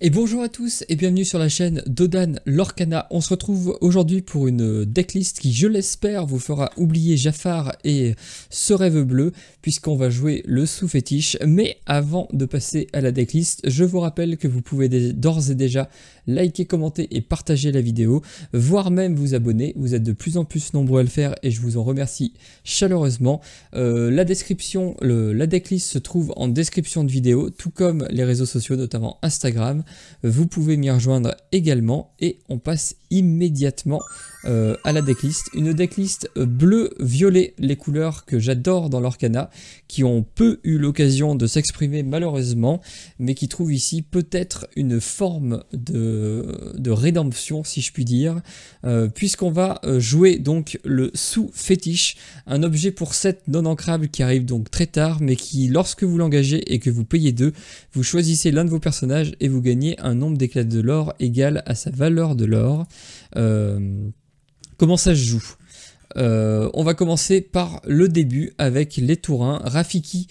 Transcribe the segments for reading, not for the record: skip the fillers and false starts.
Et bonjour à tous et bienvenue sur la chaîne Dodan Lorcana. On se retrouve aujourd'hui pour une decklist qui, je l'espère, vous fera oublier Jafar et ce rêve bleu puisqu'on va jouer le sous-fétiche. Mais avant de passer à la decklist, je vous rappelle que vous pouvez d'ores et déjà liker, commenter et partager la vidéo, voire même vous abonner. Vous êtes de plus en plus nombreux à le faire et je vous en remercie chaleureusement. La decklist se trouve en description de vidéo, tout comme les réseaux sociaux, notamment Instagram. Vous pouvez m'y rejoindre également et on passe immédiatement à la decklist. Une decklist bleu-violet, les couleurs que j'adore dans l'Orcana, qui ont peu eu l'occasion de s'exprimer malheureusement, mais qui trouvent ici peut-être une forme de rédemption, si je puis dire, puisqu'on va jouer donc le sous-fétiche, un objet pour 7 non ancrable qui arrive donc très tard, mais qui, lorsque vous l'engagez et que vous payez 2, vous choisissez l'un de vos personnages et vous gagnez un nombre d'éclats de l'or égal à sa valeur de l'or. Comment ça se joue? On va commencer par le début avec les tourins. Rafiki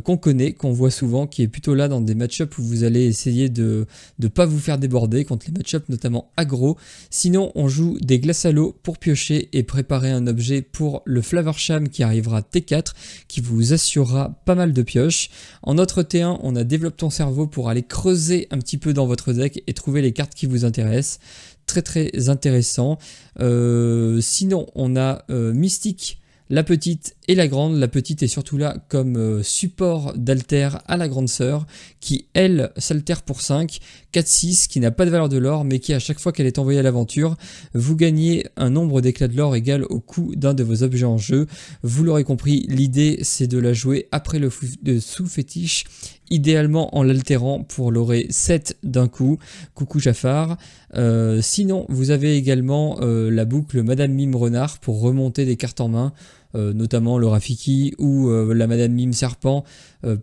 qu'on connaît, qu'on voit souvent, qui est plutôt là dans des match-ups où vous allez essayer de ne pas vous faire déborder contre les match-ups notamment aggro. Sinon on joue des glaces à l'eau pour piocher et préparer un objet pour le Flavorsham qui arrivera T4, qui vous assurera pas mal de pioches. En notre T1 on a développe ton cerveau pour aller creuser un petit peu dans votre deck et trouver les cartes qui vous intéressent. Très intéressant. Sinon on a Mystique, la petite et la grande. La petite est surtout là comme support d'alter à la grande sœur qui elle s'altère pour 5, 4-6, qui n'a pas de valeur de l'or mais qui à chaque fois qu'elle est envoyée à l'aventure vous gagnez un nombre d'éclats de l'or égal au coût d'un de vos objets en jeu. Vous l'aurez compris, l'idée c'est de la jouer après le sous-fétiche, idéalement en l'altérant pour l'aurer 7 d'un coup. Coucou Jafar. Sinon vous avez également la boucle Madame Mime Renard pour remonter des cartes en main, notamment le Rafiki ou la Madame Mime Serpent,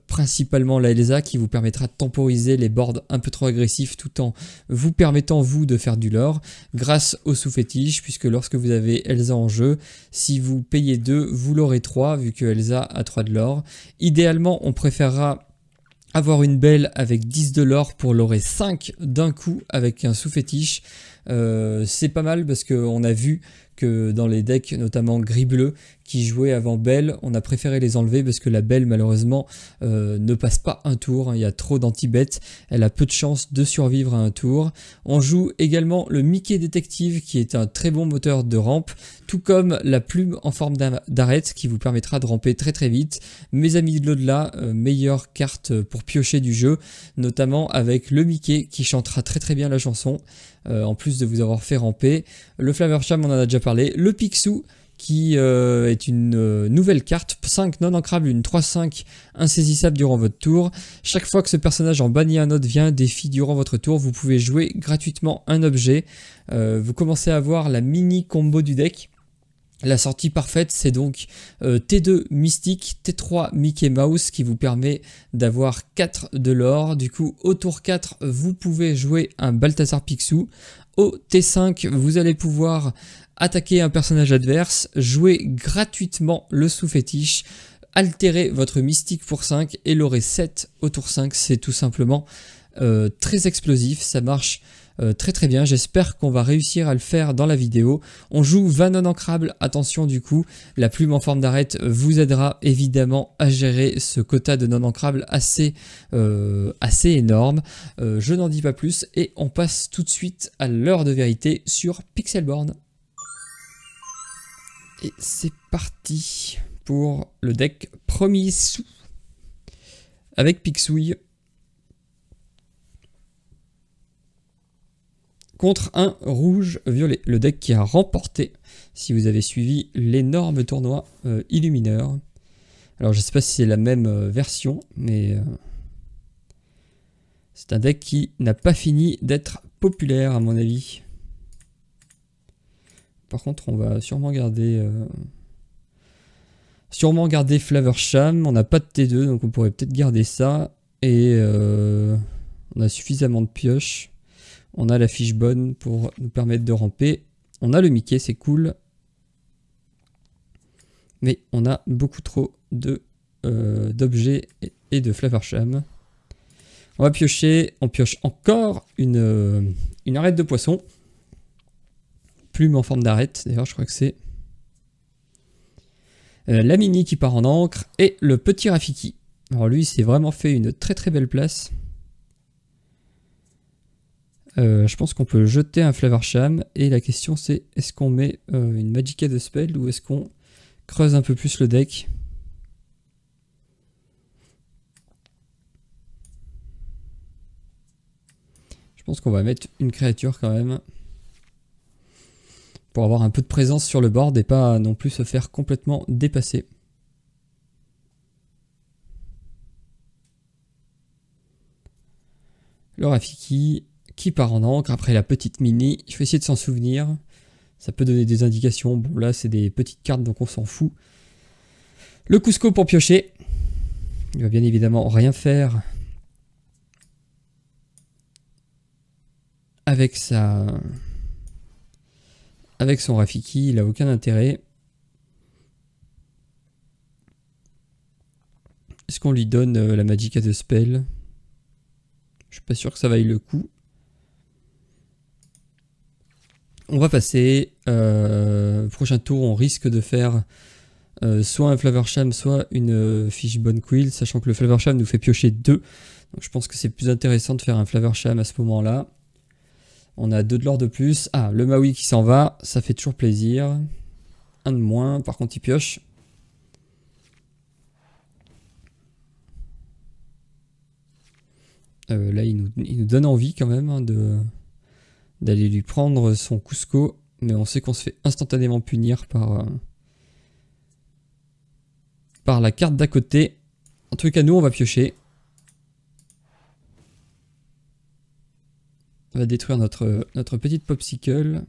principalement la Elsa qui vous permettra de temporiser les boards un peu trop agressifs tout en vous permettant vous de faire du lore grâce au sous-fétiche, puisque lorsque vous avez Elsa en jeu, si vous payez 2 vous l'aurez 3 vu que Elsa a 3 de l'or. Idéalement on préférera avoir une belle avec 10 de l'or pour l'aurer 5 d'un coup avec un sous-fétiche. C'est pas mal parce qu'on a vu que dans les decks notamment gris-bleu qui jouaient avant Belle, on a préféré les enlever parce que la Belle malheureusement ne passe pas un tour, hein, il y a trop d'anti-bêtes, elle a peu de chances de survivre à un tour. On joue également le Mickey Détective qui est un très bon moteur de rampe, tout comme la plume en forme d'arête qui vous permettra de ramper très vite. Mes amis de l'au-delà, meilleure carte pour piocher du jeu, notamment avec le Mickey qui chantera très bien la chanson, en plus de vous avoir fait ramper. Le Flavorsham on en a déjà parlé, le Picsou qui est une nouvelle carte, 5 non ancrable, une 3-5 insaisissable durant votre tour. Chaque fois que ce personnage en bannit un autre via un défi durant votre tour, vous pouvez jouer gratuitement un objet. Vous commencez à voir la mini combo du deck. La sortie parfaite c'est donc T2 Mystique, T3 Mickey Mouse qui vous permet d'avoir 4 de l'or. Du coup au tour 4 vous pouvez jouer un Balthazar Picsou. Au T5 vous allez pouvoir attaquer un personnage adverse, jouer gratuitement le sous-fétiche, altérer votre mystique pour 5 et l'aurer 7 au tour 5. C'est tout simplement très explosif, ça marche très bien. J'espère qu'on va réussir à le faire dans la vidéo. On joue 20 non ancrables, attention du coup, la plume en forme d'arête vous aidera évidemment à gérer ce quota de non ancrables assez énorme. Je n'en dis pas plus et on passe tout de suite à l'heure de vérité sur Pixelborn. Et c'est parti pour le deck premier sous avec Pixouille contre un rouge-violet. Le deck qui a remporté, si vous avez suivi l'énorme tournoi Illumineur. Alors je ne sais pas si c'est la même version, mais c'est un deck qui n'a pas fini d'être populaire à mon avis. Par contre, on va sûrement garder Flavorsham. On n'a pas de T2, donc on pourrait peut-être garder ça. Et on a suffisamment de pioches. On a la fiche bonne pour nous permettre de ramper. On a le Mickey, c'est cool. Mais on a beaucoup trop d'objets et de Flavorsham. On va piocher, on pioche encore une arête de poisson. Plume en forme d'arête, d'ailleurs je crois que c'est. La mini qui part en encre et le petit Rafiki. Alors lui, il s'est vraiment fait une très très belle place. Je pense qu'on peut jeter un Flavorsham et la question c'est est-ce qu'on met une Magicka de Spell ou est-ce qu'on creuse un peu plus le deck. Je pense qu'on va mettre une créature quand même pour avoir un peu de présence sur le board et pas non plus se faire complètement dépasser. Le Rafiki qui part en encre après la petite mini. Je vais essayer de s'en souvenir. Ça peut donner des indications. Bon là c'est des petites cartes donc on s'en fout. Le Cusco pour piocher. Il va bien évidemment rien faire avec son Rafiki. Il n'a aucun intérêt. Est-ce qu'on lui donne la Magicka de Spell? Je suis pas sûr que ça vaille le coup. On va passer. Prochain tour, on risque de faire soit un Flavorsham, soit une Fishbone Quill, sachant que le Flavorsham nous fait piocher 2. Donc je pense que c'est plus intéressant de faire un Flavorsham à ce moment-là. On a 2 de l'or de plus. Ah, le Maui qui s'en va, ça fait toujours plaisir. Un de moins, par contre il pioche. Là il nous donne envie quand même hein, d'aller lui prendre son Cusco. Mais on sait qu'on se fait instantanément punir par la carte d'à côté. En tout cas nous on va piocher. On va détruire notre petite Popsicle.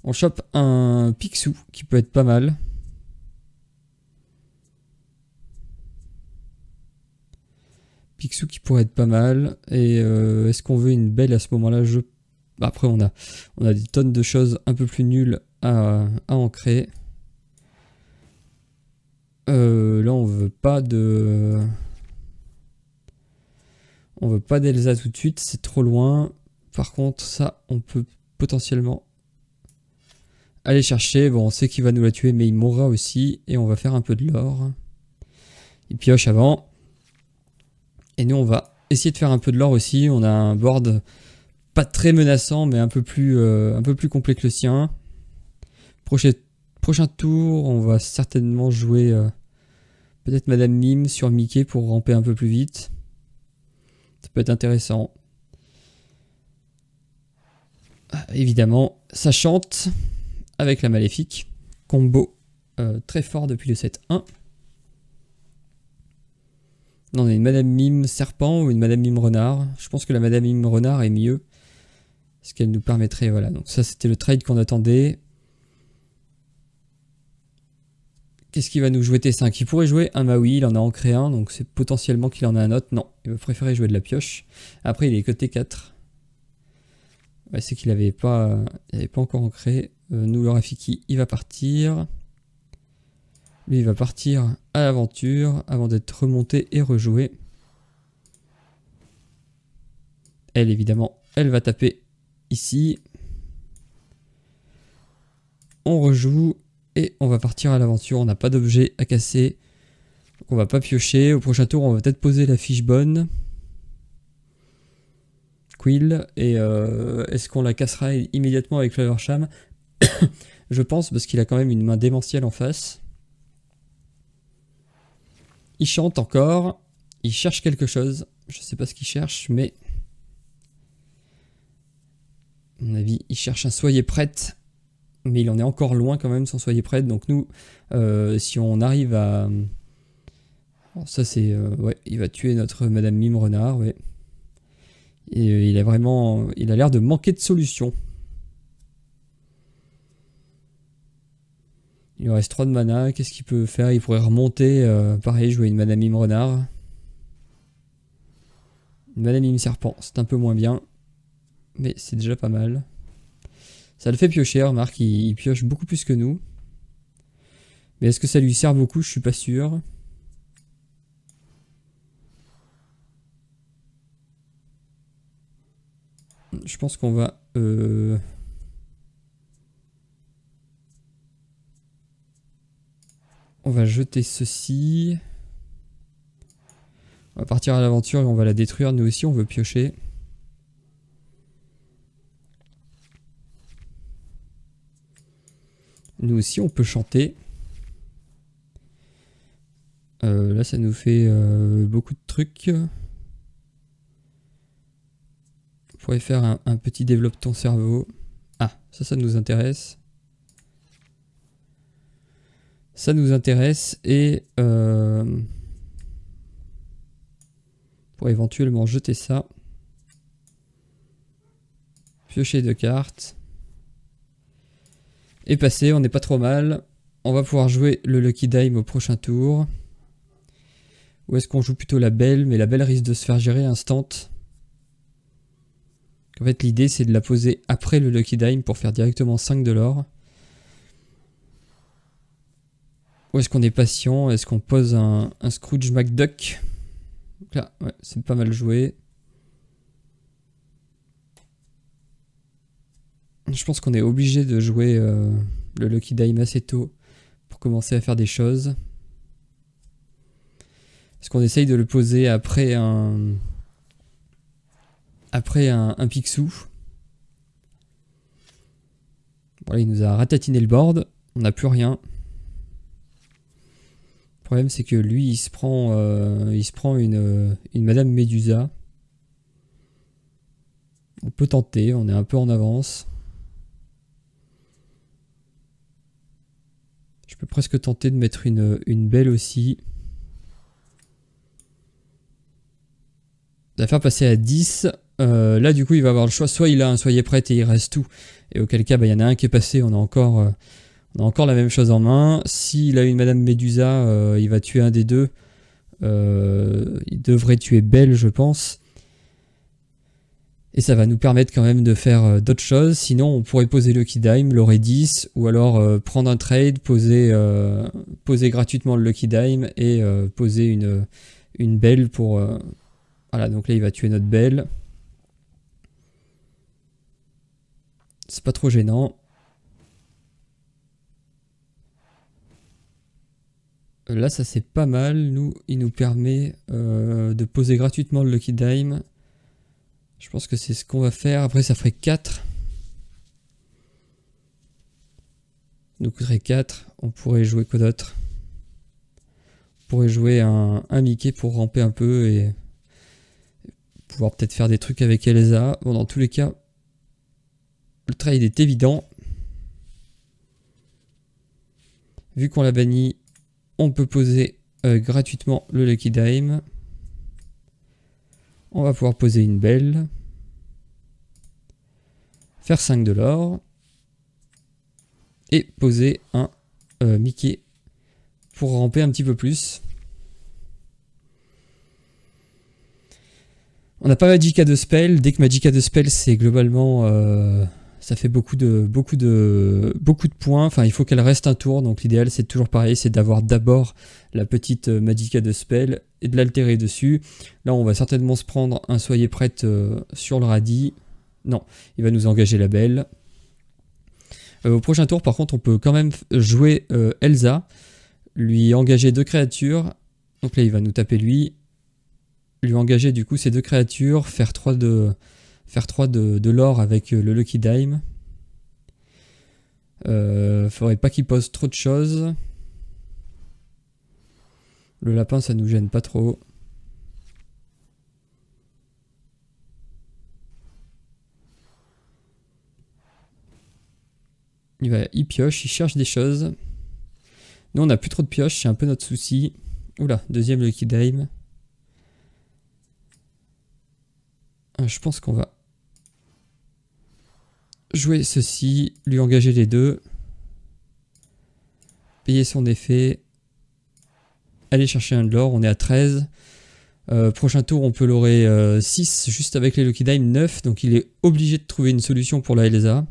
On chope un Picsou qui peut être pas mal. Picsou qui pourrait être pas mal. Et est-ce qu'on veut une belle à ce moment-là? Après on a des tonnes de choses un peu plus nulles à ancrer. Là on veut pas de... On veut pas d'Elsa tout de suite, c'est trop loin. Par contre, ça, on peut potentiellement aller chercher. Bon, on sait qu'il va nous la tuer, mais il mourra aussi. Et on va faire un peu de l'or. Il pioche avant. Et nous, on va essayer de faire un peu de l'or aussi. On a un board pas très menaçant, mais un peu plus complet que le sien. Prochain tour, on va certainement jouer peut-être Madame Mime sur Mickey pour ramper un peu plus vite. Ça peut être intéressant. Évidemment, ça chante avec la Maléfique. Combo très fort depuis le set 1. Non, on a une Madame Mime Serpent ou une Madame Mime Renard. Je pense que la Madame Mime Renard est mieux. Ce qu'elle nous permettrait, voilà. Donc ça, c'était le trade qu'on attendait. Qu'est-ce qu'il va nous jouer T5? Il pourrait jouer un Maui, il en a ancré un, donc c'est potentiellement qu'il en a un autre. Non, il va préférer jouer de la pioche. Après, il est côté 4. Ouais, c'est qu'il n'avait pas encore ancré. Nous, le Rafiki, il va partir. Lui, il va partir à l'aventure avant d'être remonté et rejoué. Elle, évidemment, elle va taper ici. On rejoue et on va partir à l'aventure. On n'a pas d'objet à casser. Donc on va pas piocher. Au prochain tour, on va peut-être poser la Fishbone Quill. Et est-ce qu'on la cassera immédiatement avec Flavorsham? Je pense, parce qu'il a quand même une main démentielle en face. Il chante encore. Il cherche quelque chose. Je sais pas ce qu'il cherche, mais... à mon avis, il cherche un Soyez prête. Mais il en est encore loin quand même sans Soyez prête. Donc nous, si on arrive à... Alors ça c'est... ouais, il va tuer notre Madame Mime Renard, ouais. Et il a l'air de manquer de solution. Il lui reste 3 de mana. Qu'est-ce qu'il peut faire? Il pourrait remonter. Pareil, jouer une Madame Mime Renard. Une Madame Mime Serpent, c'est un peu moins bien. Mais c'est déjà pas mal. Ça le fait piocher, remarque, il pioche beaucoup plus que nous. Mais est-ce que ça lui sert beaucoup? Je suis pas sûr. Je pense qu'on va... On va jeter ceci. On va partir à l'aventure et on va la détruire. Nous aussi, on veut piocher. Nous aussi, on peut chanter. Là, ça nous fait beaucoup de trucs. On pourrait faire un petit développe ton cerveau. Ah, ça nous intéresse. Ça nous intéresse et pour éventuellement jeter ça. Piocher 2 cartes. Et passer, on n'est pas trop mal. On va pouvoir jouer le Lucky Dime au prochain tour. Ou est-ce qu'on joue plutôt la belle? Mais la belle risque de se faire gérer instant. En fait, l'idée c'est de la poser après le Lucky Dime pour faire directement 5 de l'or. Ou est-ce qu'on est patient? Est-ce qu'on pose un Scrooge McDuck? Donc là, ouais, c'est pas mal joué. Je pense qu'on est obligé de jouer le Lucky Dime assez tôt pour commencer à faire des choses. Est-ce qu'on essaye de le poser après un Picsou? Voilà, il nous a ratatiné le board. On n'a plus rien. Le problème, c'est que lui, il se prend une Madame Médusa. On peut tenter, on est un peu en avance. Je peux presque tenter de mettre une belle aussi. De la faire passer à 10. Là, du coup, il va avoir le choix. Soit il a un soyez prête et il reste tout. Et auquel cas, bah, il y en a un qui est passé. On a encore la même chose en main. S'il a une Madame Médusa, il va tuer un des deux. Il devrait tuer Belle, je pense. Et ça va nous permettre quand même de faire d'autres choses. Sinon, on pourrait poser Lucky Dime, l'aurait 10. Ou alors prendre un trade, poser gratuitement le Lucky Dime et poser une Belle pour... Voilà, donc là, il va tuer notre Belle. C'est pas trop gênant. Là, ça c'est pas mal. Nous, il nous permet de poser gratuitement le Lucky Dime. Je pense que c'est ce qu'on va faire. Après, ça ferait 4. Nous coûterait 4. On pourrait jouer quoi d'autre? On pourrait jouer un Mickey pour ramper un peu et pouvoir peut-être faire des trucs avec Elsa. Bon, dans tous les cas, le trade est évident. Vu qu'on l'a banni, on peut poser gratuitement le Lucky Dime. On va pouvoir poser une belle. Faire 5 de l'or. Et poser un Mickey pour ramper un petit peu plus. On n'a pas Magicka de spell. Dès que Magicka de spell, c'est globalement... ça fait beaucoup de points. Enfin, il faut qu'elle reste un tour. Donc l'idéal, c'est toujours pareil. C'est d'avoir d'abord la petite Magicka de spell et de l'altérer dessus. Là, on va certainement se prendre un soyez prête sur le radis. Non, il va nous engager la belle. Au prochain tour, par contre, on peut quand même jouer Elsa. Lui engager 2 créatures. Donc là, il va nous taper lui. Lui engager du coup ces 2 créatures. Faire 3 de l'or avec le Lucky Dime. Faudrait pas qu'il pose trop de choses. Le lapin, ça nous gêne pas trop. Il pioche, il cherche des choses. Nous, on n'a plus trop de pioches, c'est un peu notre souci. Oula, deuxième Lucky Dime. Je pense qu'on va jouer ceci, lui engager les 2. Payer son effet. Aller chercher un de l'or, on est à 13. Prochain tour, on peut l'aurer 6, juste avec les Lucky Dime 9. Donc il est obligé de trouver une solution pour la Elsa.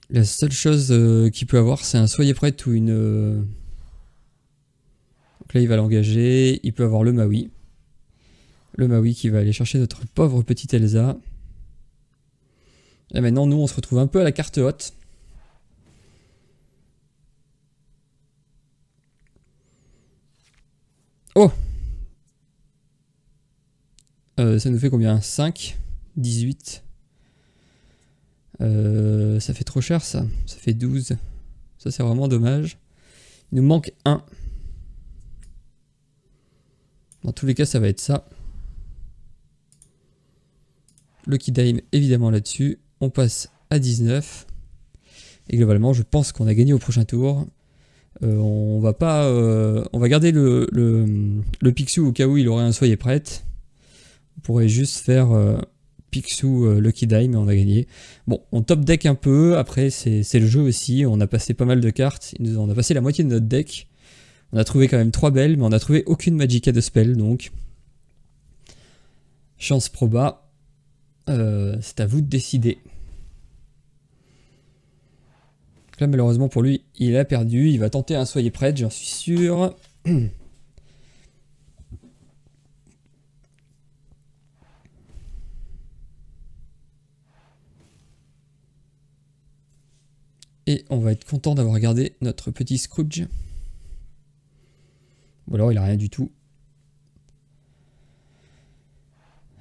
La seule chose qu'il peut avoir, c'est un soyez prête ou une... Donc là, il va l'engager. Il peut avoir le Maui. Le Maui qui va aller chercher notre pauvre petite Elsa. Et maintenant, nous, on se retrouve un peu à la carte haute. Oh! Ça nous fait combien? 5? 18? Ça fait trop cher, ça. Ça fait 12. Ça, c'est vraiment dommage. Il nous manque 1. Dans tous les cas, ça va être ça. Lucky Dime, évidemment, là-dessus. On passe à 19. Et globalement, je pense qu'on a gagné au prochain tour. On va pas, on va garder le Picsou au cas où il aurait un soyez prête. On pourrait juste faire Picsou Lucky Dime et on a gagné. Bon, on top deck un peu. Après, c'est le jeu aussi. On a passé pas mal de cartes. On a passé la moitié de notre deck. On a trouvé quand même 3 belles, mais on n'a trouvé aucune Magicka de spell. Donc, chance proba. C'est à vous de décider. Là, malheureusement pour lui, il a perdu. Il va tenter un soyez prête, j'en suis sûr. Et on va être content d'avoir regardé notre petit Scrooge. Ou alors il a rien du tout.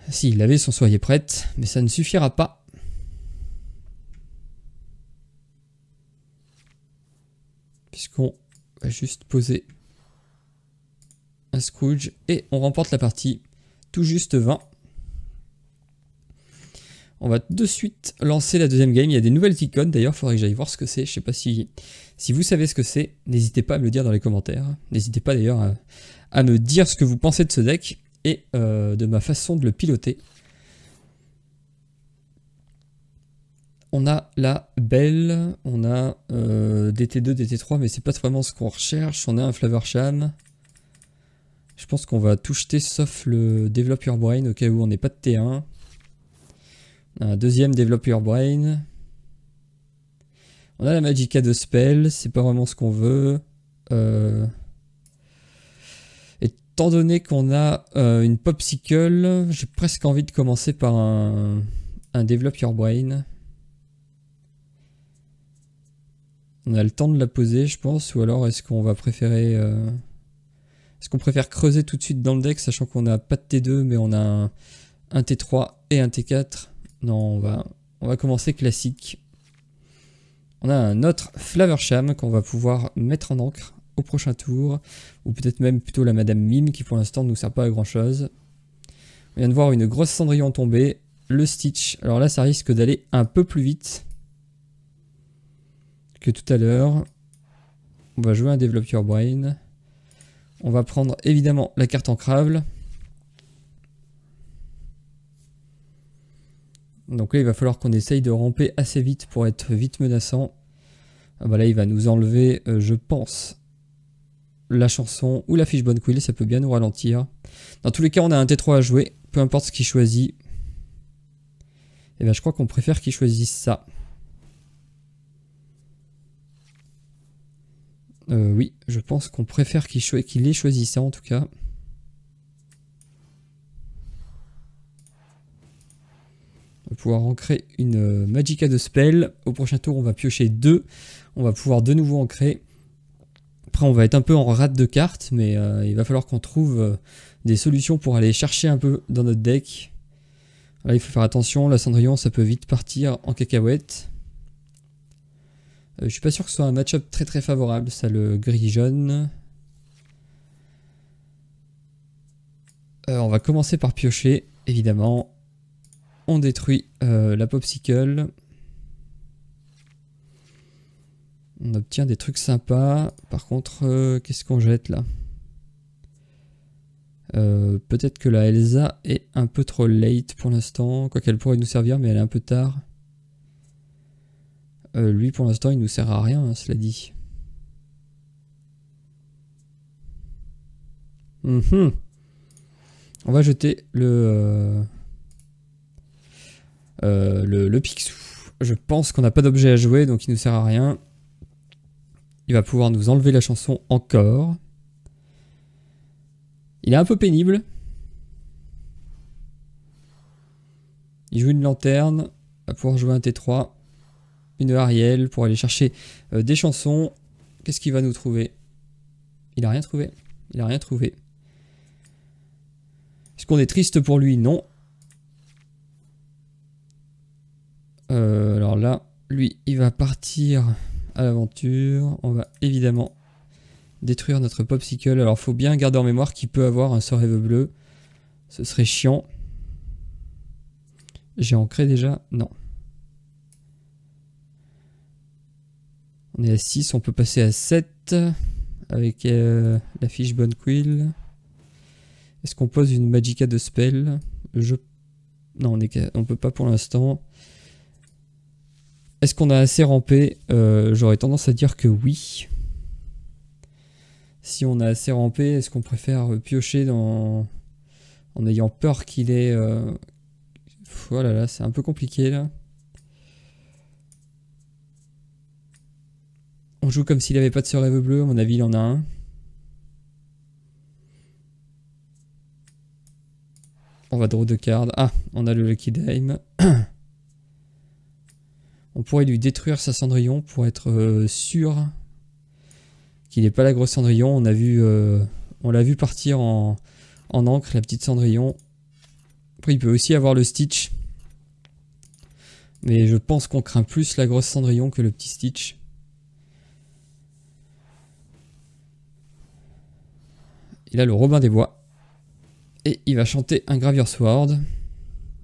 Si, il avait son soyez prête, mais ça ne suffira pas. Puisqu'on va juste poser un Scrooge et on remporte la partie. Tout juste 20. On va de suite lancer la deuxième game. Il y a des nouvelles icônes d'ailleurs, il faudrait que j'aille voir ce que c'est. Je sais pas si vous savez ce que c'est. N'hésitez pas à me le dire dans les commentaires. N'hésitez pas d'ailleurs à me dire ce que vous pensez de ce deck et de ma façon de le piloter. On a la belle, on a DT2, DT3, mais c'est pas vraiment ce qu'on recherche. On a un Flavorsham. Je pense qu'on va tout jeter sauf le Develop Your Brain au cas où on n'est pas de T1. On a un deuxième Develop Your Brain. On a la Magicka de Spell, c'est pas vraiment ce qu'on veut. Étant donné qu'on a une Popsicle, j'ai presque envie de commencer par un Develop Your Brain. On a le temps de la poser, je pense, ou alors est-ce qu'on va préférer... Est-ce qu'on préfère creuser tout de suite dans le deck, sachant qu'on n'a pas de T2, mais on a un T3 et un T4? Non, on va commencer classique. On a un autre Flavorsham qu'on va pouvoir mettre en encre au prochain tour, ou peut-être même plutôt la Madame Mime, qui pour l'instant ne nous sert pas à grand-chose. On vient de voir une grosse Cendrillon tomber, le Stitch. Alors là, ça risque d'aller un peu plus vite que tout à l'heure. On va jouer un Develop Your Brain. On va prendre évidemment la carte Ancrable. Donc là, il va falloir qu'on essaye de ramper assez vite pour être vite menaçant. Ah bah là, il va nous enlever, je pense, la chanson ou la Fishbone Quill. Ça peut bien nous ralentir. Dans tous les cas, on a un T3 à jouer. Peu importe ce qu'il choisit. Et bien, je crois qu'on préfère qu'il choisisse ça. Oui, je pense qu'on préfère qu'il ait choisi ça en tout cas. On va pouvoir ancrer une Magicka de Spell. Au prochain tour, on va piocher 2. On va pouvoir de nouveau ancrer. Après, on va être un peu en rate de cartes, mais il va falloir qu'on trouve des solutions pour aller chercher un peu dans notre deck. Là, il faut faire attention. La Cendrillon, ça peut vite partir en cacahuète. Je suis pas sûr que ce soit un match-up très très favorable, ça, le gris-jaune. On va commencer par piocher, évidemment. On détruit la Popsicle. On obtient des trucs sympas. Par contre, qu'est-ce qu'on jette là? Peut-être que la Elsa est un peu trop late pour l'instant. Quoique elle pourrait nous servir, mais elle est un peu tard. Lui, pour l'instant, il nous sert à rien, hein, cela dit. On va jeter le Picsou. Je pense qu'on n'a pas d'objet à jouer, donc il nous sert à rien. Il va pouvoir nous enlever la chanson encore. Il est un peu pénible. Il joue une lanterne. Il va pouvoir jouer un T3. Une Ariel pour aller chercher des chansons. Qu'est-ce qu'il va nous trouver? Il a rien trouvé. Il a rien trouvé. Est-ce qu'on est triste pour lui? Non. Alors là, lui, il va partir à l'aventure. On va évidemment détruire notre Popsicle. Alors, faut bien garder en mémoire qu'il peut avoir un sort rêve bleu. Ce serait chiant. J'ai ancré déjà? Non. On est à 6, on peut passer à 7 avec la fiche Bonne Quill. Est-ce qu'on pose une Magicka de spell? Non, on peut pas pour l'instant. Est-ce qu'on a assez rampé? J'aurais tendance à dire que oui. Si on a assez rampé, est-ce qu'on préfère piocher en ayant peur qu'il ait... Oh là là, c'est un peu compliqué là. On joue comme s'il n'avait pas de ce rêve bleu, à mon avis il en a un. On va draw 2 cartes. Ah, on a le Lucky Dime. On pourrait lui détruire sa Cendrillon pour être sûr qu'il n'est pas la grosse Cendrillon. On l'a vu partir en encre, la petite Cendrillon. Après, il peut aussi avoir le Stitch. Mais je pense qu'on craint plus la grosse Cendrillon que le petit Stitch. Il a le Robin des Bois. Et il va chanter un Gravure Sword.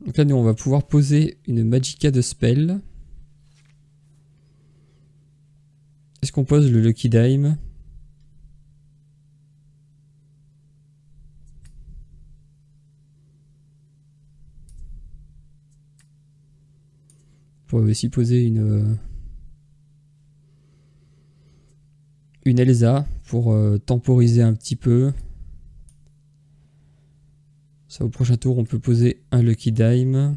Donc là, nous, on va pouvoir poser une Magicka de spell. Est-ce qu'on pose le Lucky Dime? On pourrait aussi poser une Elsa pour temporiser un petit peu. Ça, au prochain tour, on peut poser un Lucky Dime.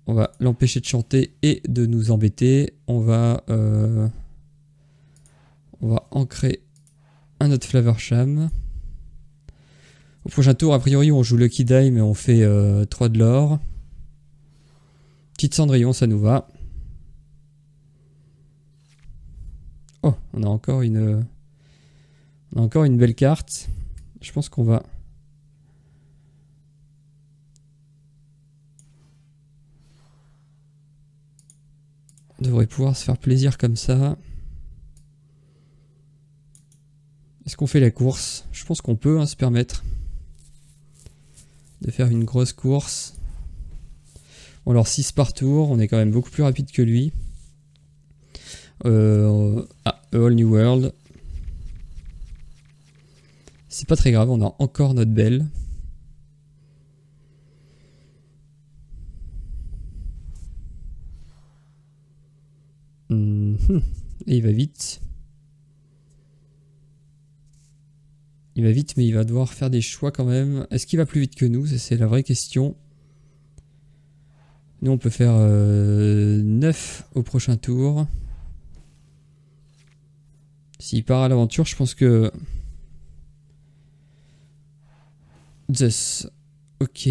On va l'empêcher de chanter et de nous embêter. On va ancrer un autre Flavorsham. Au prochain tour, a priori, on joue Lucky Dime et on fait 3 de l'or. Petite Cendrillon, ça nous va. Oh, on a encore une belle carte. Je pense qu'on va... On devrait pouvoir se faire plaisir comme ça. Est-ce qu'on fait la course? Je pense qu'on peut se permettre de faire une grosse course. Bon, alors 6 par tour, on est quand même beaucoup plus rapide que lui. A Whole New World. C'est pas très grave, on a encore notre belle. Et il va vite. Il va vite, mais il va devoir faire des choix quand même. Est-ce qu'il va plus vite que nous? C'est la vraie question. Nous, on peut faire 9 au prochain tour. S'il part à l'aventure, je pense que... Zeus. Ok.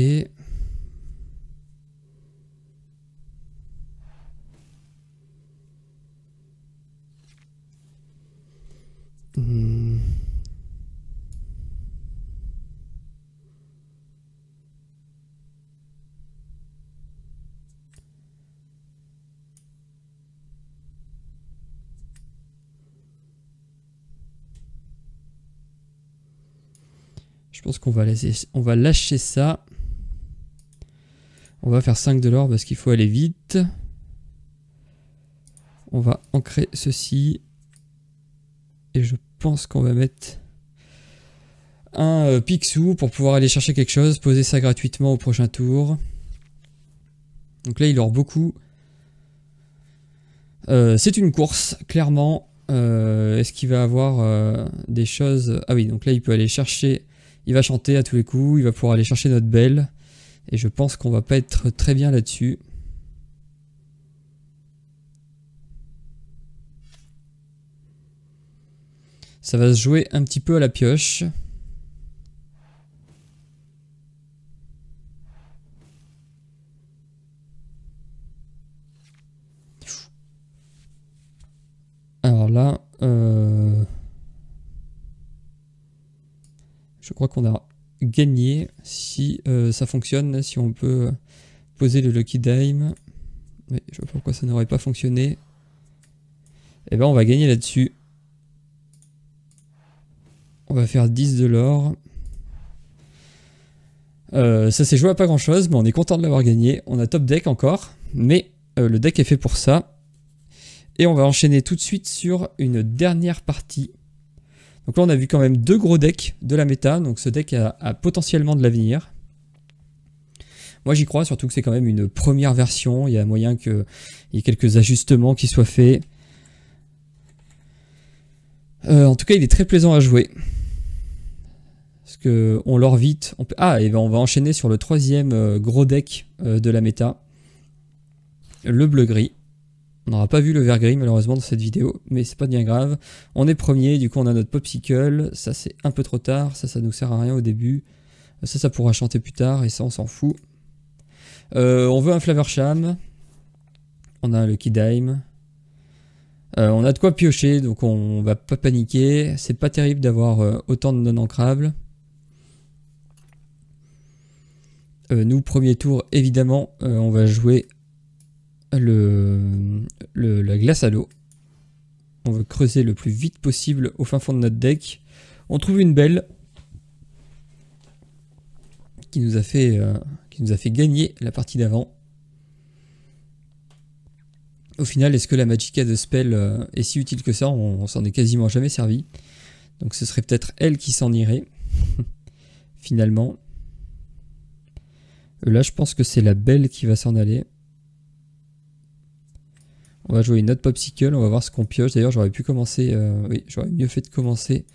Je pense qu'on va lâcher ça. On va faire 5 de l'or parce qu'il faut aller vite. On va ancrer ceci. Et je pense qu'on va mettre un Picsou pour pouvoir aller chercher quelque chose, poser ça gratuitement au prochain tour. Donc là, il aura beaucoup. C'est une course, clairement. Est-ce qu'il va avoir des choses... Ah oui, donc là, il peut aller chercher... Il va chanter à tous les coups, il va pouvoir aller chercher notre belle. Et je pense qu'on va pas être très bien là-dessus. Ça va se jouer un petit peu à la pioche. là, je crois qu'on a gagné si ça fonctionne, si on peut poser le Lucky Dime. Oui, je vois pas pourquoi ça n'aurait pas fonctionné. Et ben on va gagner là-dessus. On va faire 10 de l'or. Ça s'est joué à pas grand chose, mais on est content de l'avoir gagné. On a top deck encore, mais le deck est fait pour ça. Et on va enchaîner tout de suite sur une dernière partie. Donc là on a vu quand même 2 gros decks de la méta, donc ce deck a potentiellement de l'avenir. Moi j'y crois, surtout que c'est quand même une première version, il y a moyen qu'il y ait quelques ajustements qui soient faits. En tout cas il est très plaisant à jouer. Parce qu'on lore vite. Et ben on va enchaîner sur le 3e gros deck de la méta. Le bleu-gris. On n'aura pas vu le vert-gris malheureusement dans cette vidéo, mais c'est pas bien grave. On est premier, du coup on a notre Popsicle. Ça c'est un peu trop tard, ça nous sert à rien au début. Ça pourra chanter plus tard et ça on s'en fout. On veut un Flavorsham. On a un Lucky Dime. On a de quoi piocher, donc on va pas paniquer. C'est pas terrible d'avoir autant de non ancrables. Nous, premier tour, évidemment, on va jouer la glace à l'eau. On veut creuser le plus vite possible au fin fond de notre deck. On trouve une belle qui nous a fait gagner la partie d'avant. Au final, est-ce que la Magicka de Spell est si utile que ça? On s'en est quasiment jamais servi. Donc ce serait peut-être elle qui s'en irait, finalement. Là, je pense que c'est la belle qui va s'en aller. On va jouer une autre Popsicle, on va voir ce qu'on pioche. D'ailleurs, j'aurais pu commencer... oui, j'aurais mieux fait de commencer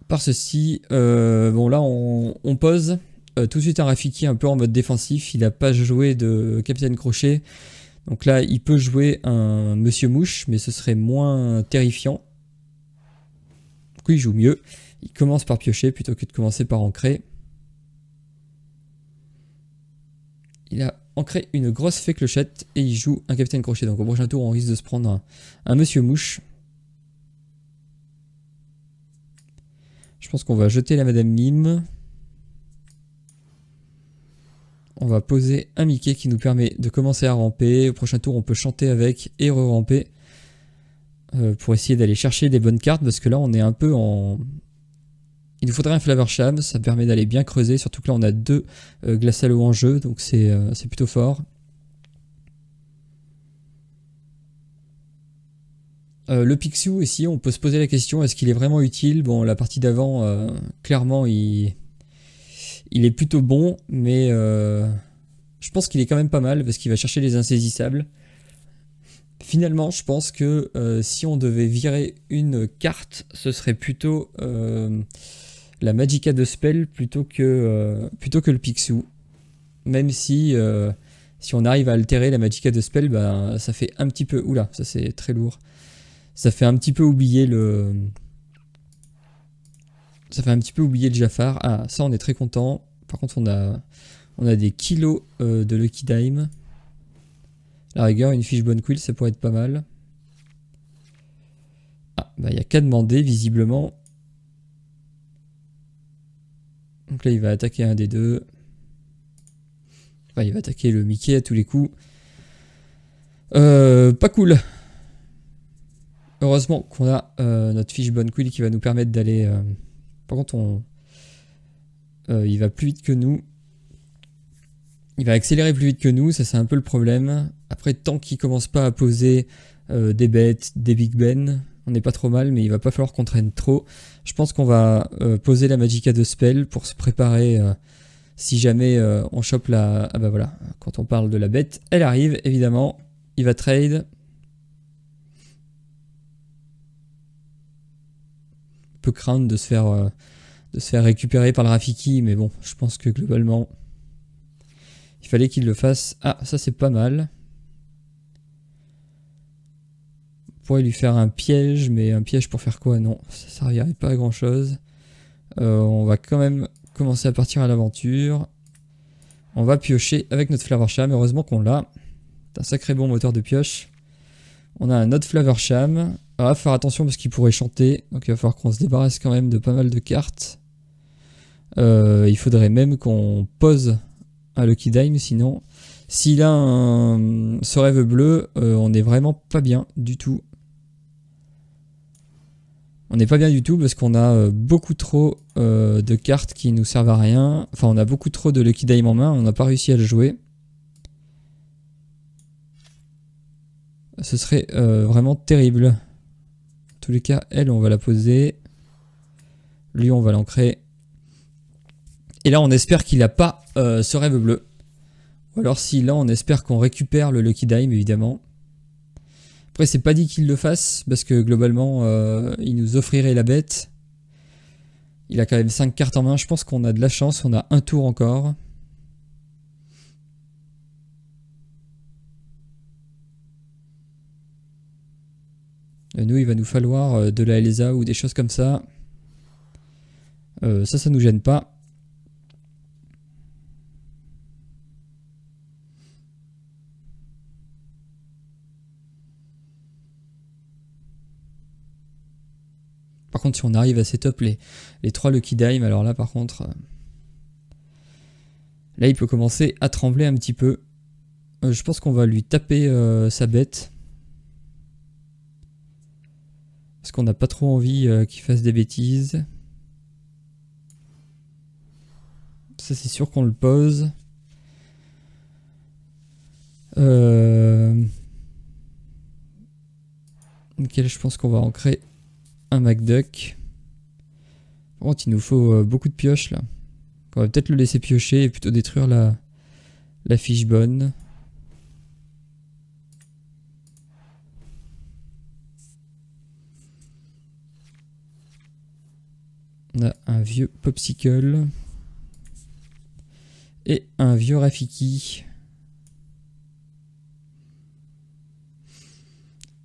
par ceci. Bon, là, on pose. Tout de suite, un Rafiki un peu en mode défensif. Il n'a pas joué de Capitaine Crochet. Donc là, il peut jouer un Monsieur Mouche, mais ce serait moins terrifiant. Du coup, il joue mieux. Il commence par piocher plutôt que de commencer par ancrer. Il a ancré une grosse fée clochette et il joue un Capitaine Crochet. Donc au prochain tour, on risque de se prendre un Monsieur Mouche. Je pense qu'on va jeter la Madame Mime. On va poser un Mickey qui nous permet de commencer à ramper. Au prochain tour, on peut chanter avec et re-ramper. Pour essayer d'aller chercher des bonnes cartes. Parce que là, on est un peu en... Il nous faudrait un Flavorsham. Ça permet d'aller bien creuser. Surtout que là, on a 2 glaces à l'eau en jeu. Donc c'est plutôt fort. Le Pixiu ici, on peut se poser la question. Est-ce qu'il est vraiment utile? Bon, la partie d'avant, clairement, il est plutôt bon, mais je pense qu'il est quand même pas mal parce qu'il va chercher les insaisissables. Finalement, je pense que si on devait virer une carte, ce serait plutôt la Magicka de Spell plutôt que le Pixiu. Même si on arrive à altérer la Magicka de Spell, bah, ça fait un petit peu... Oula, ça c'est très lourd. Ça fait un petit peu oublier le... Ça fait un petit peu oublier le Jafar. Ah, ça on est très content. Par contre, on a des kilos de Lucky Dime. La rigueur, une fiche bonne quill, ça pourrait être pas mal. Ah, bah il n'y a qu'à demander, visiblement. Donc là, il va attaquer un des deux. Enfin, il va attaquer le Mickey à tous les coups. Pas cool. Heureusement qu'on a notre fiche bonne quill qui va nous permettre d'aller... Par contre, il va plus vite que nous. Il va accélérer plus vite que nous, ça c'est un peu le problème. Après, tant qu'il commence pas à poser des bêtes, des Big Ben, on n'est pas trop mal, mais il va pas falloir qu'on traîne trop. Je pense qu'on va poser la Magicka de Spell pour se préparer si jamais on chope la... Ah bah voilà, quand on parle de la bête, elle arrive, évidemment. Il va trade. On peut craindre de se faire récupérer par le Rafiki, mais bon, je pense que globalement... Il fallait qu'il le fasse. Ah, ça c'est pas mal. On pourrait lui faire un piège, mais un piège pour faire quoi? Non, ça servirait pas à grand chose. On va quand même commencer à partir à l'aventure. On va piocher avec notre Flavorsham. Heureusement qu'on l'a. C'est un sacré bon moteur de pioche. On a un autre Flavorsham. Alors, faire attention parce qu'il pourrait chanter. Donc il va falloir qu'on se débarrasse quand même de pas mal de cartes. Il faudrait même qu'on pose un Lucky Dime, sinon... S'il a ce rêve bleu, on n'est vraiment pas bien du tout. On n'est pas bien du tout parce qu'on a beaucoup trop de cartes qui nous servent à rien. Enfin, on a beaucoup trop de Lucky Dime en main, on n'a pas réussi à le jouer. Ce serait vraiment terrible. En tous les cas, elle, on va la poser. Lui, on va l'ancrer. Et là, on espère qu'il n'a pas ce rêve bleu. Ou alors si là on espère qu'on récupère le Lucky Dime évidemment. Après c'est pas dit qu'il le fasse parce que globalement il nous offrirait la bête. Il a quand même 5 cartes en main, je pense qu'on a de la chance, on a un tour encore. Nous il va nous falloir de la Elsa ou des choses comme ça. Ça nous gêne pas. Par contre, si on arrive à setup les 3 Lucky Dime, alors là par contre... là il peut commencer à trembler un petit peu. Je pense qu'on va lui taper sa bête. Parce qu'on n'a pas trop envie qu'il fasse des bêtises. Ça c'est sûr qu'on le pose. Lequel je pense qu'on va ancrer un MacDuck. Par contre, il nous faut beaucoup de pioches là. On va peut-être le laisser piocher et plutôt détruire la fiche bonne. On a un vieux Popsicle. Et un vieux Rafiki.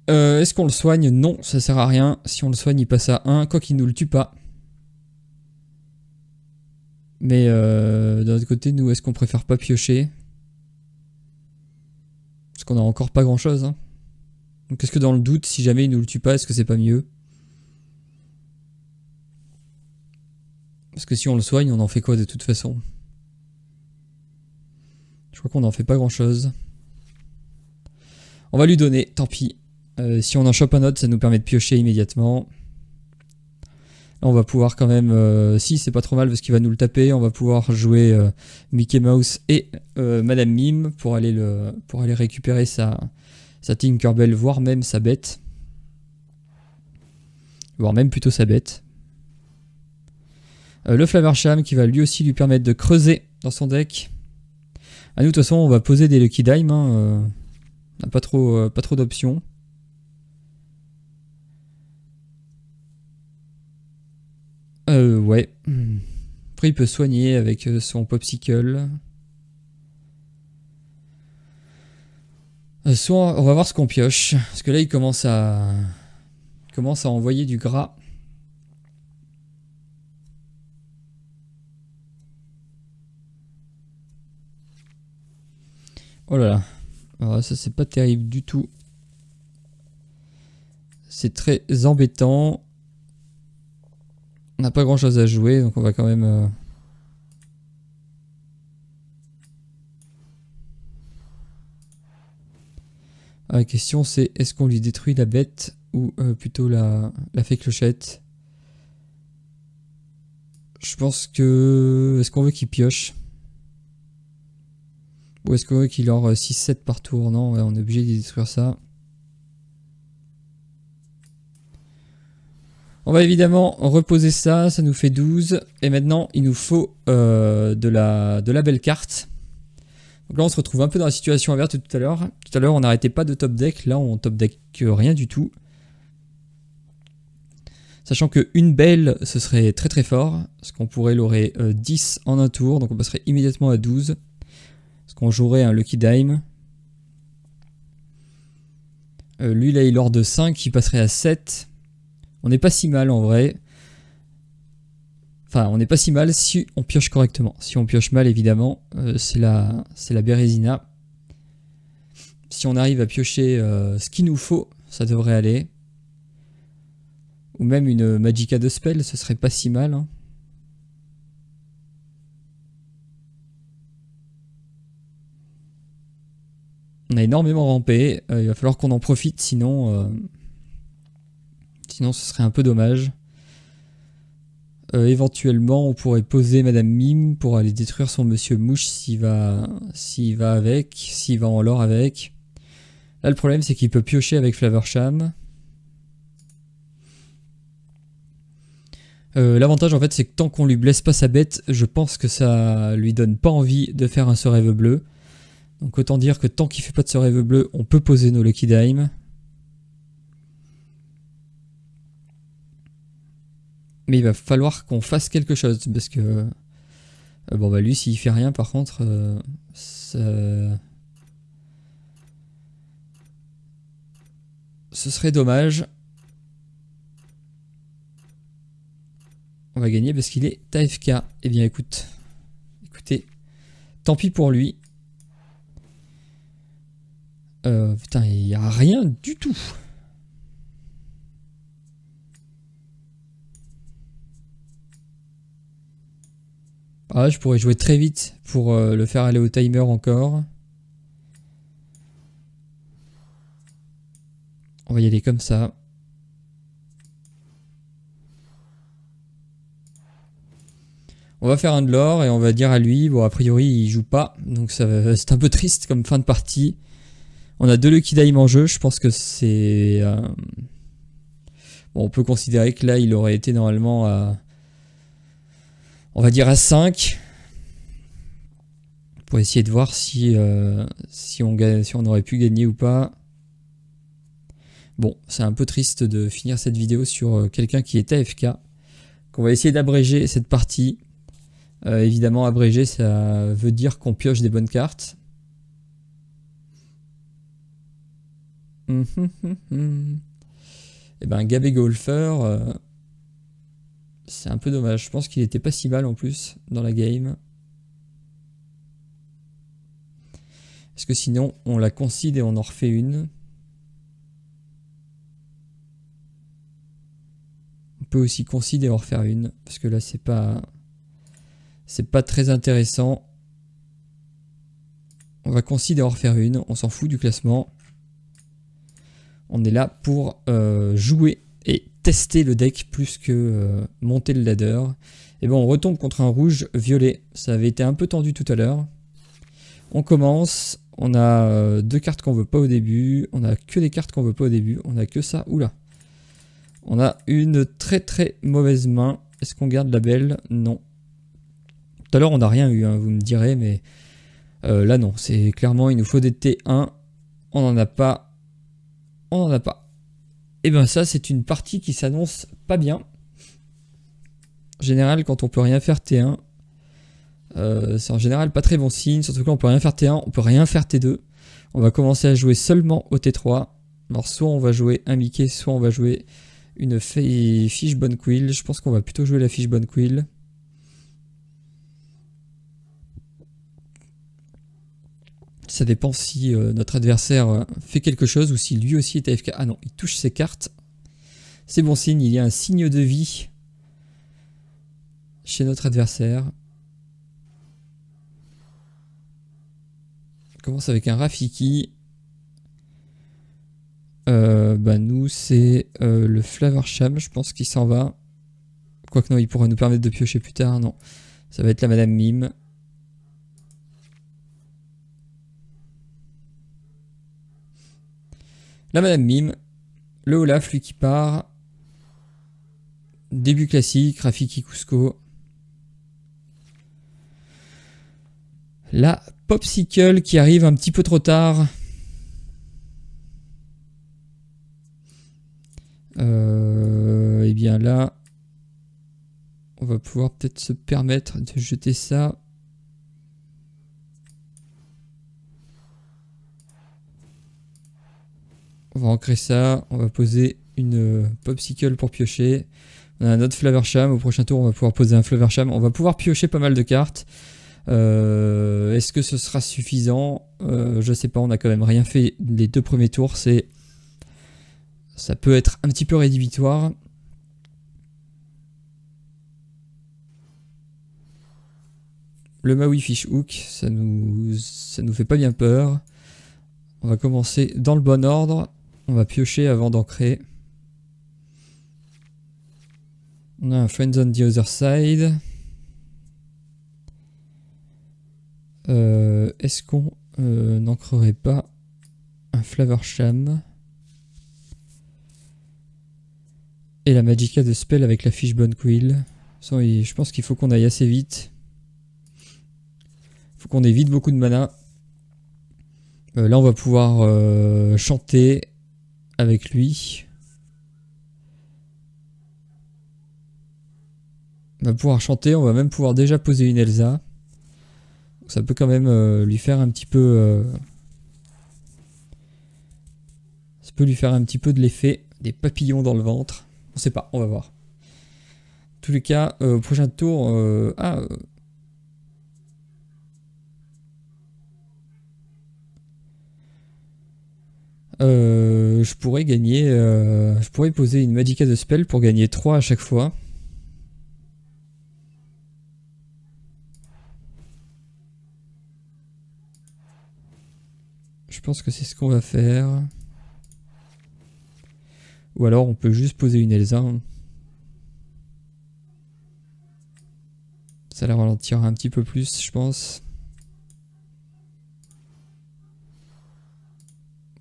Est-ce qu'on le soigne? Non, ça sert à rien. Si on le soigne, il passe à 1, quoi qu'il nous le tue pas. Mais d'un autre côté, nous, est-ce qu'on préfère pas piocher? Parce qu'on a encore pas grand-chose. Hein. Donc est-ce que dans le doute, si jamais il nous le tue pas, est-ce que c'est pas mieux? Parce que si on le soigne, on en fait quoi de toute façon? Je crois qu'on en fait pas grand-chose. On va lui donner, tant pis. Si on en chope un autre, ça nous permet de piocher immédiatement. Là, on va pouvoir quand même... si, c'est pas trop mal parce qu'il va nous le taper. On va pouvoir jouer Mickey Mouse et Madame Mime pour aller récupérer sa Tinkerbell, voire même sa bête. Voire même plutôt sa bête. Le Flammersham qui va lui aussi lui permettre de creuser dans son deck. À nous, de toute façon, on va poser des Lucky Dime. Hein, on n'a pas trop d'options. Ouais. Après, il peut soigner avec son Popsicle. Soit on va voir ce qu'on pioche. Parce que là, il commence à envoyer du gras. Oh là là. Alors ça, c'est pas terrible du tout. C'est très embêtant. On n'a pas grand chose à jouer, donc on va quand même... La question c'est, est-ce qu'on lui détruit la bête ou plutôt la fée clochette? Je pense que... Est-ce qu'on veut qu'il pioche? Ou est-ce qu'on veut qu'il aura 6-7 par tour? Non, ouais, on est obligé de détruire ça. On va évidemment reposer ça, ça nous fait 12. Et maintenant, il nous faut de la belle carte. Donc là, on se retrouve un peu dans la situation inverse de tout à l'heure. Tout à l'heure, on n'arrêtait pas de top deck. Là, on top deck rien du tout. Sachant qu'une belle, ce serait très très fort. Parce qu'on pourrait l'aurait 10 en un tour. Donc on passerait immédiatement à 12. Parce qu'on jouerait un Lucky Dime. Lui, là, il aura de 5. Il passerait à 7. On n'est pas si mal en vrai. Enfin, on n'est pas si mal si on pioche correctement. Si on pioche mal, évidemment, c'est la Bérésina. Si on arrive à piocher ce qu'il nous faut, ça devrait aller. Ou même une Magicka de spell, ce serait pas si mal. Hein. On a énormément rampé, il va falloir qu'on en profite, sinon ce serait un peu dommage. Éventuellement, on pourrait poser Madame Mime pour aller détruire son Monsieur Mouche s'il va en lore avec. Là, le problème, c'est qu'il peut piocher avec Flavorsham. L'avantage, en fait, c'est que tant qu'on lui blesse pas sa bête, je pense que ça lui donne pas envie de faire un ce rêve bleu. Donc autant dire que tant qu'il fait pas de ce rêve bleu, on peut poser nos Lucky Dime. Mais il va falloir qu'on fasse quelque chose parce que bon bah lui s'il fait rien par contre ce serait dommage. On va gagner parce qu'il est AFK. Eh bien écoutez, tant pis pour lui. Putain, il n'y a rien du tout. Ah, je pourrais jouer très vite pour le faire aller au timer encore. On va y aller comme ça. On va faire un de l'or et on va dire à lui, bon a priori il joue pas, donc c'est un peu triste comme fin de partie. On a 2 Lucky Dime en jeu, je pense que c'est... Bon, on peut considérer que là il aurait été normalement à... On va dire à 5. Pour essayer de voir si on aurait pu gagner ou pas. Bon, c'est un peu triste de finir cette vidéo sur quelqu'un qui est AFK. On va essayer d'abréger cette partie. Évidemment, abréger, ça veut dire qu'on pioche des bonnes cartes. Et ben, Gabé Golfer, c'est un peu dommage. Je pense qu'il était pas si mal en plus dans la game. Parce que sinon, on la concede et on en refait une. On peut aussi concede et en refaire une. Parce que là, c'est pas très intéressant. On va concede et en refaire une. On s'en fout du classement. On est là pour jouer et tester le deck plus que monter le ladder. Et bon, on retombe contre un rouge violet. Ça avait été un peu tendu tout à l'heure. On commence. On a 2 cartes qu'on veut pas au début. On a que des cartes qu'on veut pas au début. On a que ça. Oula. On a une très très mauvaise main. Est-ce qu'on garde la belle? Non. Tout à l'heure, on n'a rien eu, hein, vous me direz, mais là, non. C'est clairement, il nous faut des T1. On n'en a pas. On n'en a pas. Et bien ça, c'est une partie qui s'annonce pas bien. En général, quand on peut rien faire T1, c'est en général pas très bon signe. Surtout quand on peut rien faire T1, on peut rien faire T2. On va commencer à jouer seulement au T3. Alors soit on va jouer un Mickey, soit on va jouer une Fishbone Quill. Je pense qu'on va plutôt jouer la Fishbone Quill. Ça dépend si notre adversaire fait quelque chose ou si lui aussi est AFK. Ah non, il touche ses cartes. C'est bon signe, il y a un signe de vie chez notre adversaire. On commence avec un Rafiki. Bah nous, c'est le Flavorsham, je pense qu'il s'en va. Quoique non, il pourra nous permettre de piocher plus tard. Non, ça va être la Madame Mime. La Madame Mime, le Olaf, lui qui part. Début classique, Rafiki Cusco. La Popsicle qui arrive un petit peu trop tard. Et bien là, on va pouvoir peut-être se permettre de jeter ça. On va ancrer ça, on va poser une Popsicle pour piocher. On a un autre Flavorsham, au prochain tour on va pouvoir poser un Flavorsham. On va pouvoir piocher pas mal de cartes. Est-ce que ce sera suffisant? Je sais pas, on a quand même rien fait les 2 premiers tours. Ça peut être un petit peu rédhibitoire. Le Maui Fishhook, ça nous fait pas bien peur. On va commencer dans le bon ordre. On va piocher avant d'ancrer. On a un Friends on the Other Side. Est-ce qu'on n'ancrerait pas un Flavorsham et la Magicka de Spell avec la Fishbone Quill? Je pense qu'il faut qu'on aille assez vite. Il faut qu'on évite beaucoup de mana. Là on va pouvoir chanter avec lui. On va pouvoir chanter, on va même pouvoir déjà poser une Elsa. Ça peut quand même lui faire un petit peu... ça peut lui faire un petit peu de l'effet des papillons dans le ventre. On sait pas, on va voir. En tous les cas, au prochain tour... je pourrais gagner... je pourrais poser une Magicka de Spell pour gagner 3 à chaque fois. Je pense que c'est ce qu'on va faire. Ou alors on peut juste poser une Elsa. Ça la ralentira un petit peu plus, je pense.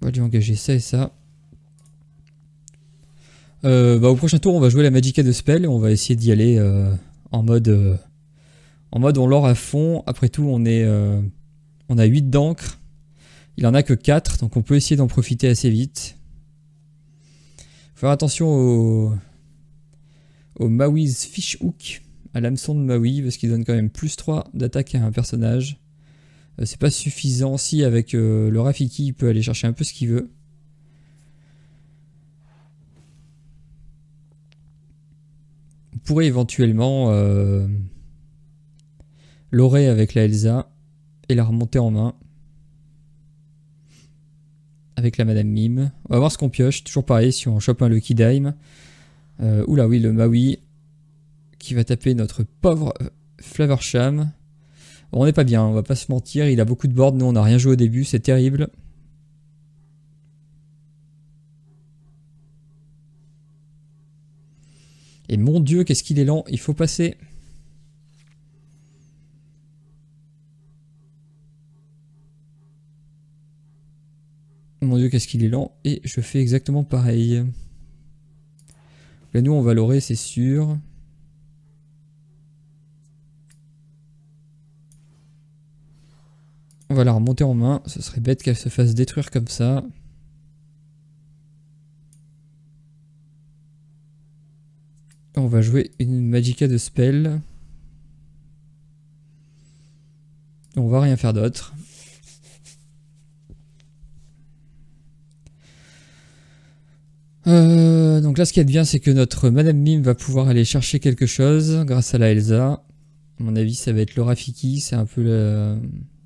On va lui engager ça et ça. Au prochain tour, on va jouer la Magicka de Spell et on va essayer d'y aller en mode on l'or à fond. Après tout, on a 8 d'encre. Il en a que 4, donc on peut essayer d'en profiter assez vite. Faut faire attention au Maui's Fishhook, à l'hameçon de Maui, parce qu'il donne quand même plus 3 d'attaque à un personnage. C'est pas suffisant. Si avec le Rafiki, il peut aller chercher un peu ce qu'il veut. On pourrait éventuellement l'aurer avec la Elsa et la remonter en main. Avec la Madame Mime. On va voir ce qu'on pioche. Toujours pareil, si on chope un Lucky Dime. Oula oui, le Maui qui va taper notre pauvre Flavorsham. Bon, on n'est pas bien, on va pas se mentir. Il a beaucoup de boards. Nous, on n'a rien joué au début. C'est terrible. Et mon Dieu, qu'est-ce qu'il est lent. Il faut passer. Mon Dieu, qu'est-ce qu'il est lent. Et je fais exactement pareil. Là, nous, on va l'aurer, c'est sûr. On va la remonter en main. Ce serait bête qu'elle se fasse détruire comme ça. On va jouer une Magicka de Spell. On va rien faire d'autre. Donc là, ce qui est bien, c'est que notre Madame Mime va pouvoir aller chercher quelque chose grâce à la Elsa. À mon avis, ça va être le Rafiki. C'est un peu le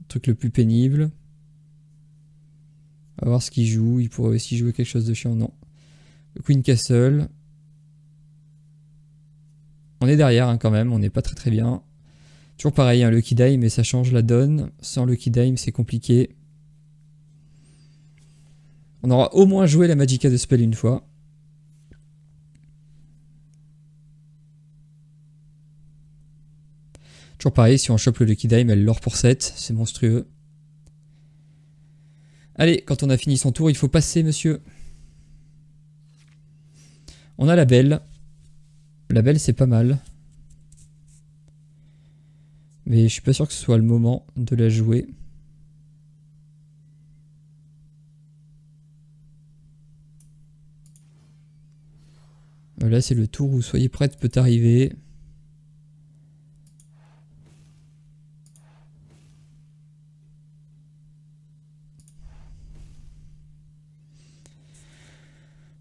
truc le plus pénible. On va voir ce qu'il joue. Il pourrait aussi jouer quelque chose de chiant. Non. Le Queen Castle. On est derrière hein, quand même. On n'est pas très bien. Toujours pareil, un Lucky Dime, mais ça change la donne. Sans Lucky Dime, c'est compliqué. On aura au moins joué la Magicka de Spell une fois. Toujours pareil, si on chope le Lucky Dime, elle l'or pour 7. C'est monstrueux. Allez, quand on a fini son tour, il faut passer, monsieur. On a la belle. La belle, c'est pas mal. Mais je suis pas sûr que ce soit le moment de la jouer. Là, c'est le tour où Soyez prête peut arriver.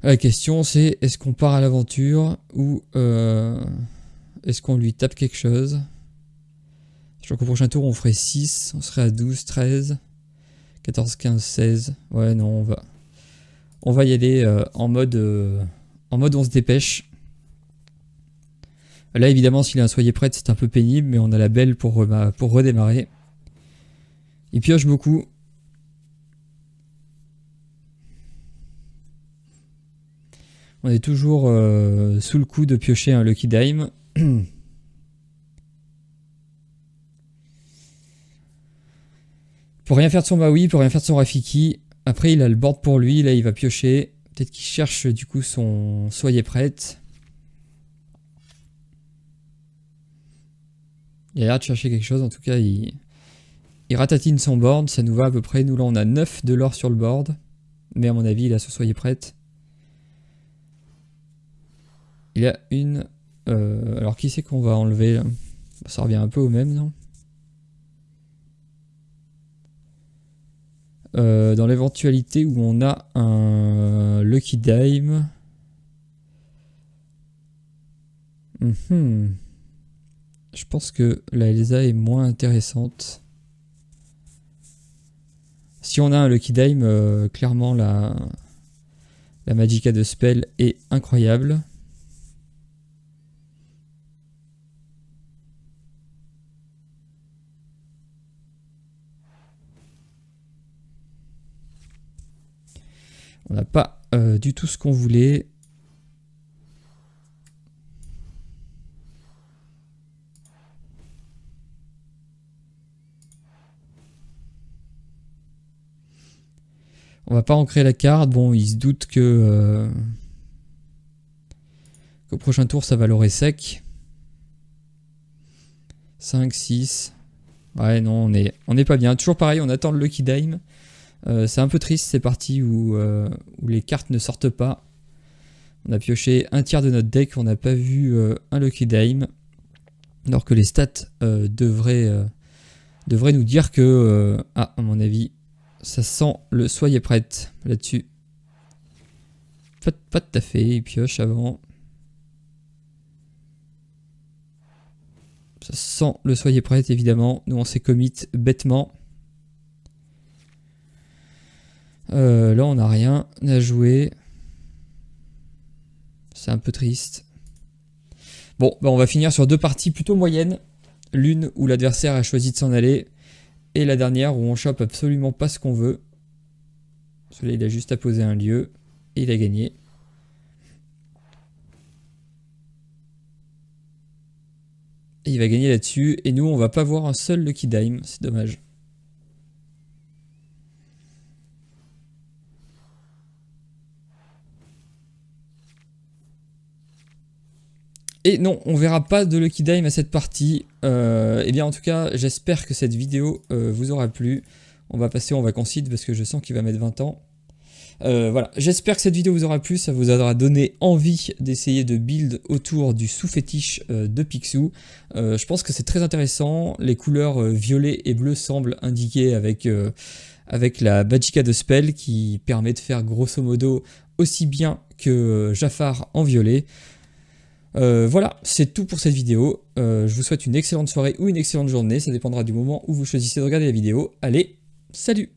La question c'est est-ce qu'on part à l'aventure ou est-ce qu'on lui tape quelque chose? Je crois qu'au prochain tour on ferait 6, on serait à 12, 13, 14, 15, 16. Ouais non on va y aller en mode on se dépêche. Là, évidemment, s'il a un soyez prête, c'est un peu pénible, mais on a la belle pour redémarrer. Il pioche beaucoup. On est toujours sous le coup de piocher un Lucky Dime. Pour rien faire de son Maui, pour rien faire de son Rafiki. Après, il a le board pour lui. Là, il va piocher. Peut-être qu'il cherche du coup son soyez prête. Il a l'air de chercher quelque chose. En tout cas, il ratatine son board. Ça nous va à peu près. Nous, là, on a 9 de l'or sur le board. Mais à mon avis, il a ce soyez prête. Il y a une... alors, qui c'est qu'on va enlever là? Ça revient un peu au même, non? Dans l'éventualité où on a un Lucky Dime. Je pense que la Elsa est moins intéressante. Si on a un Lucky Dime, clairement la Magicka de Spell est incroyable. On n'a pas du tout ce qu'on voulait. On va pas ancrer la carte. Bon, il se doute que qu'au prochain tour, ça va l'aurait sec. 5, 6. Ouais, non, on est pas bien. Toujours pareil, on attend le Lucky Dime. C'est un peu triste ces parties où les cartes ne sortent pas. On a pioché un tiers de notre deck, on n'a pas vu un Lucky Dime. Alors que les stats devraient nous dire que, à mon avis, ça sent le soyez prête là-dessus. Pas tout à fait, il pioche avant. Ça sent le soyez prête évidemment. Nous on s'est commit bêtement. Là on n'a rien à jouer. C'est un peu triste. Bon, bah on va finir sur deux parties plutôt moyennes. L'une où l'adversaire a choisi de s'en aller. Et la dernière où on chope absolument pas ce qu'on veut. Celui-là il a juste à poser un lieu. Et il a gagné. Et il va gagner là-dessus. Et nous on va pas voir un seul Lucky Dime. C'est dommage. Et non, on verra pas de Lucky Dime à cette partie. Eh bien en tout cas, j'espère que cette vidéo vous aura plu. On va passer en vacancide parce que je sens qu'il va mettre 20 ans. Voilà, j'espère que cette vidéo vous aura plu, ça vous aura donné envie d'essayer de build autour du sous-fétiche de Picsou. Je pense que c'est très intéressant, les couleurs violet et bleu semblent indiquer avec la Magicka de Spell qui permet de faire grosso modo aussi bien que Jafar en violet. Voilà, c'est tout pour cette vidéo. Je vous souhaite une excellente soirée ou une excellente journée, ça dépendra du moment où vous choisissez de regarder la vidéo. Allez, salut!